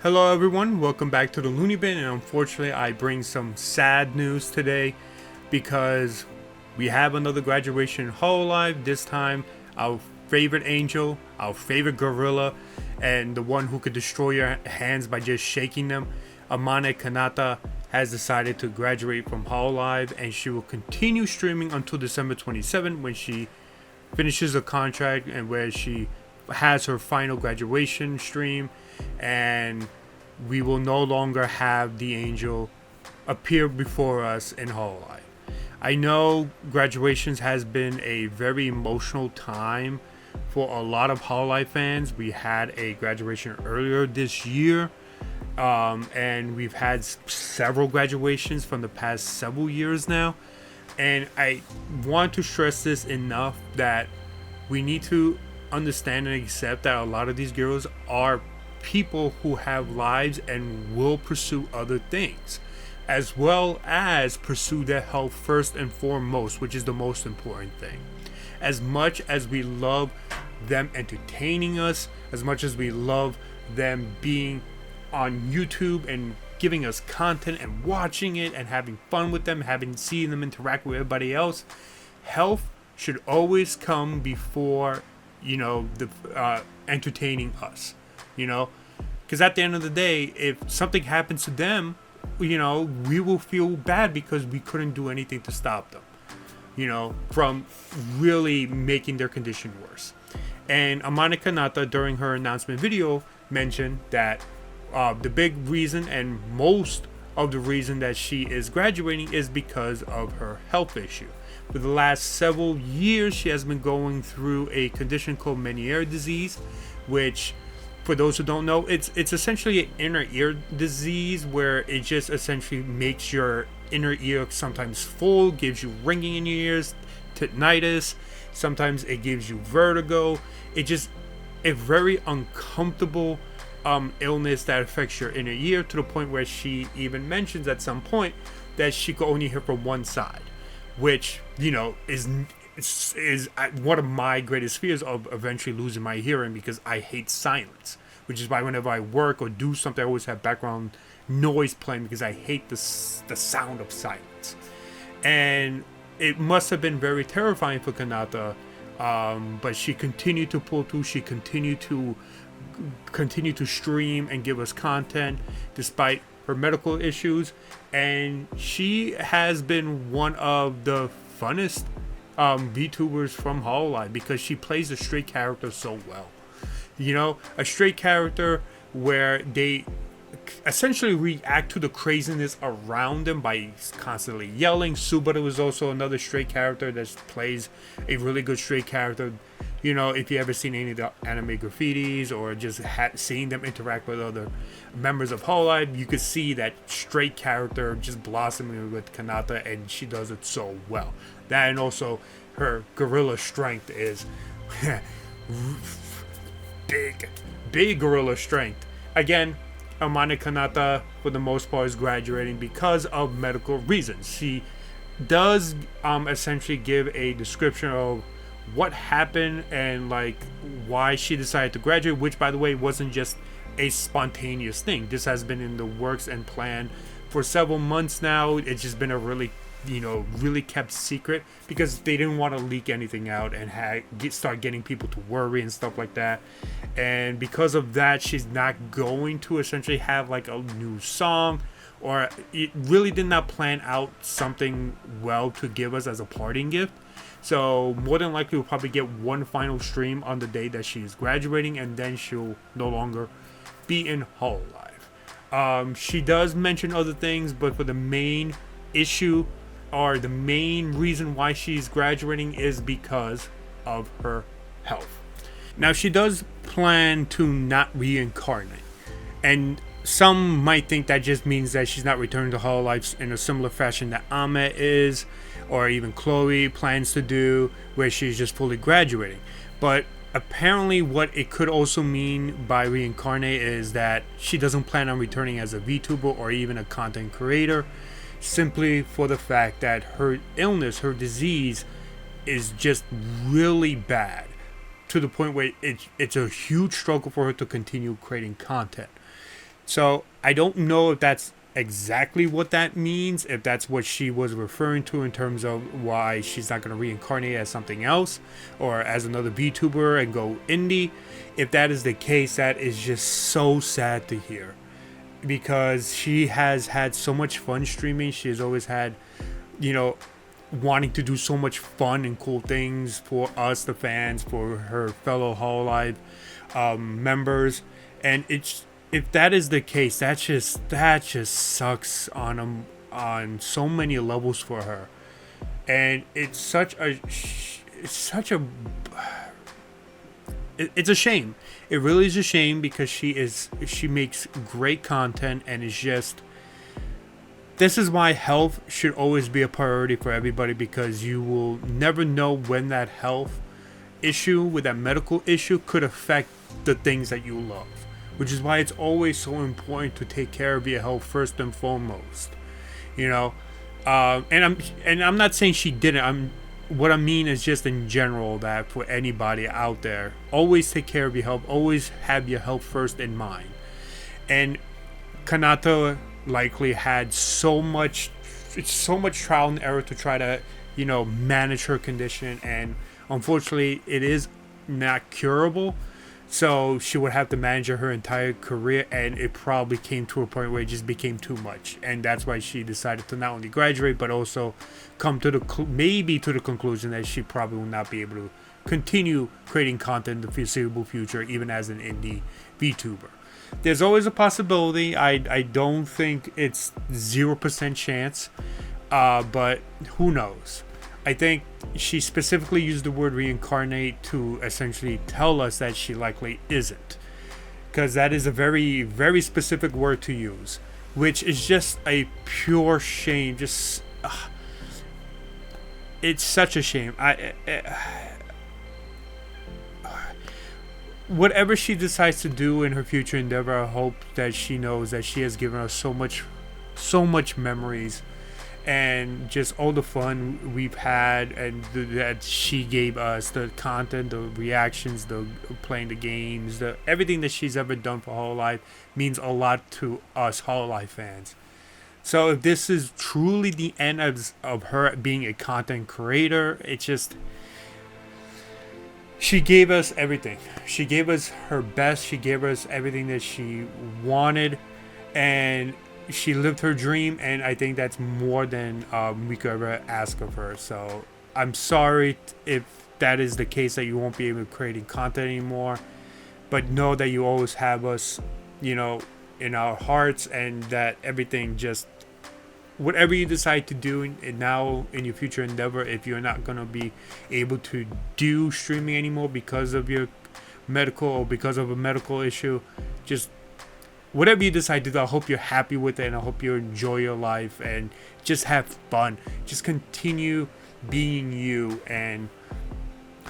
Hello everyone, welcome back to the Looney Bin, and unfortunately I bring some sad news today because we have another graduation in Hololive. This time our favorite angel, our favorite gorilla, and the one who could destroy your hands by just shaking them, Amane Kanata, has decided to graduate from Hololive, and she will continue streaming until December 27 when she finishes a contract and where she has her final graduation stream, and we will no longer have the angel appear before us in Hololive. I know graduations has been a very emotional time for a lot of Hololive fans. We had a graduation earlier this year, and we've had several graduations from the past several years now. And I want to stress this enough that we need to understand and accept that a lot of these girls are people who have lives and will pursue other things, as well as pursue their health first and foremost, which is the most important thing. As much as we love them entertaining us, as much as we love them being on YouTube and giving us content and watching it and having fun with them, seeing them interact with everybody else, health should always come before the entertaining us, because at the end of the day, if something happens to them, we will feel bad because we couldn't do anything to stop them, from really making their condition worse. And Amane Kanata, during her announcement video, mentioned that the big reason and most of the reason that she is graduating is because of her health issue. For the last several years, she has been going through a condition called Meniere disease, which, for those who don't know, it's essentially an inner ear disease where it just essentially makes your inner ear sometimes full, gives you ringing in your ears, tinnitus, sometimes it gives you vertigo. It's just a very uncomfortable illness that affects your inner ear, to the point where she even mentions at some point that she could only hear from one side, which is one of my greatest fears of eventually losing my hearing, because I hate silence, which is why whenever I work or do something, I always have background noise playing, because I hate the sound of silence. And it must have been very terrifying for Kanata, but she continued to pull through. She continued to stream and give us content despite her medical issues, and she has been one of the funnest VTubers from Hololive because she plays a straight character so well. A straight character where they essentially react to the craziness around them by constantly yelling. Subaru is also another straight character that plays a really good straight character. If you ever seen any of the anime graffitis or just seeing them interact with other members of Hololive, you could see that straight character just blossoming with Kanata, and she does it so well. That, and also her gorilla strength is big gorilla strength. Again, Amane Kanata, for the most part, is graduating because of medical reasons. She does essentially give a description of what happened and why she decided to graduate, which, by the way, wasn't just a spontaneous thing. This has been in the works and plan for several months now. It's just been a really kept secret because they didn't want to leak anything out and start getting people to worry and stuff like that. And because of that, she's not going to essentially have a new song, or it really did not plan out something well to give us as a parting gift. So more than likely, we'll probably get one final stream on the day that she's graduating, and then she'll no longer be in Hololive. She does mention other things, but for the main issue, or the main reason why she's graduating, is because of her health. Now, she does plan to not reincarnate, and some might think that just means that she's not returning to Hololive in a similar fashion that Ahmet is, or even Chloe plans to do, where she's just fully graduating. But apparently what it could also mean by reincarnate is that she doesn't plan on returning as a VTuber or even a content creator, simply for the fact that her illness, her disease, is just really bad, to the point where it's a huge struggle for her to continue creating content. So I don't know if that's exactly what that means, if that's what she was referring to in terms of why she's not going to reincarnate as something else or as another VTuber and go indie. If that is the case, that is just so sad to hear, because she has had so much fun streaming. She has always had, you know, wanting to do so much fun and cool things for us, the fans, for her fellow Hololive members, and it's, if that is the case, that just sucks on so many levels for her, and it's a shame. It really is a shame, because she makes great content, and it's just, this is why health should always be a priority for everybody, because you will never know when that health issue, with that medical issue, could affect the things that you love, which is why it's always so important to take care of your health first and foremost, you know. And I'm not saying she didn't. What I mean is just in general, that for anybody out there, always take care of your health, always have your health first in mind. And Kanata likely had so much trial and error to try to, manage her condition, and unfortunately it is not curable. So she would have to manage her entire career, and it probably came to a point where it just became too much, and that's why she decided to not only graduate but also come to the conclusion that she probably will not be able to continue creating content in the foreseeable future, even as an indie VTuber. There's always a possibility. I don't think it's 0% chance, but who knows? I think she specifically used the word reincarnate to essentially tell us that she likely isn't, because that is a very, very specific word to use, which is just a pure shame. Just it's such a shame. Whatever she decides to do in her future endeavor, I hope that she knows that she has given us so much memories, and just all the fun we've had, and that she gave us, the content, the reactions, the playing the games, the everything that she's ever done for Hololive means a lot to us Hololive fans. So if this is truly the end of her being a content creator, it's just, she gave us everything. She gave us her best. She gave us everything that she wanted, and she lived her dream, and I think that's more than we could ever ask of her. So I'm sorry if that is the case, that you won't be able to create content anymore, but know that you always have us, in our hearts, and that everything, just whatever you decide to do now in your future endeavor, if you're not going to be able to do streaming anymore because of your medical, or because of a medical issue, just whatever you decide to do, I hope you're happy with it, and I hope you enjoy your life and just have fun. Just continue being you, and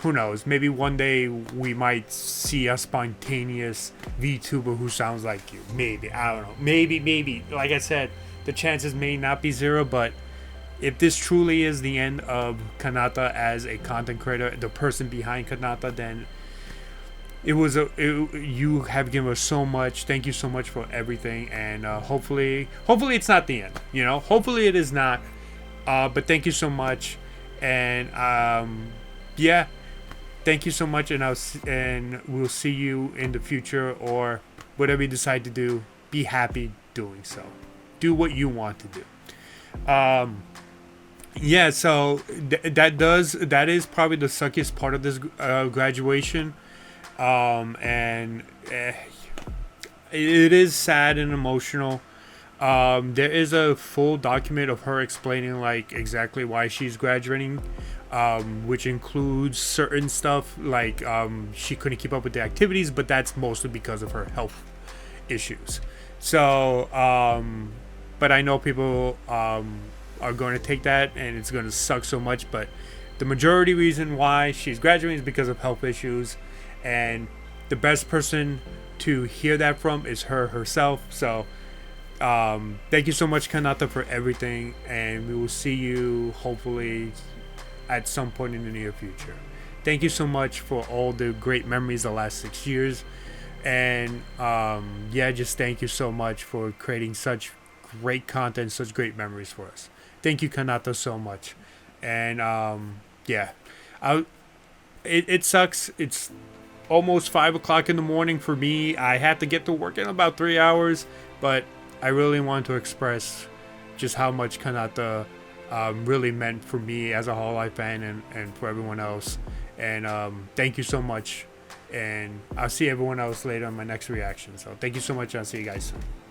who knows, maybe one day we might see a spontaneous VTuber who sounds like you. Maybe, I don't know. Maybe. Like I said, the chances may not be zero, but if this truly is the end of Kanata as a content creator, the person behind Kanata, then you have given us so much. Thank you so much for everything, and hopefully it's not the end. Hopefully it is not. But thank you so much, and yeah, thank you so much, and we'll see you in the future, or whatever you decide to do. Be happy doing so. Do what you want to do. Yeah. So that is probably the suckiest part of this graduation. And it is sad and emotional. There is a full document of her explaining like exactly why she's graduating, which includes certain stuff like she couldn't keep up with the activities, but that's mostly because of her health issues. So but I know people are going to take that, and it's going to suck so much, but the majority reason why she's graduating is because of health issues. And the best person to hear that from is her herself. So thank you so much, Kanata, for everything, and we will see you hopefully at some point in the near future. Thank you so much for all the great memories the last 6 years. And yeah, just thank you so much for creating such great content, such great memories for us. Thank you, Kanata, so much. And yeah, I it sucks. It's almost 5 o'clock in the morning for me. I have to get to work in about 3 hours, but I really want to express just how much Kanata really meant for me as a Hololive fan, and for everyone else. And thank you so much. And I'll see everyone else later on my next reaction. So thank you so much. I'll see you guys soon.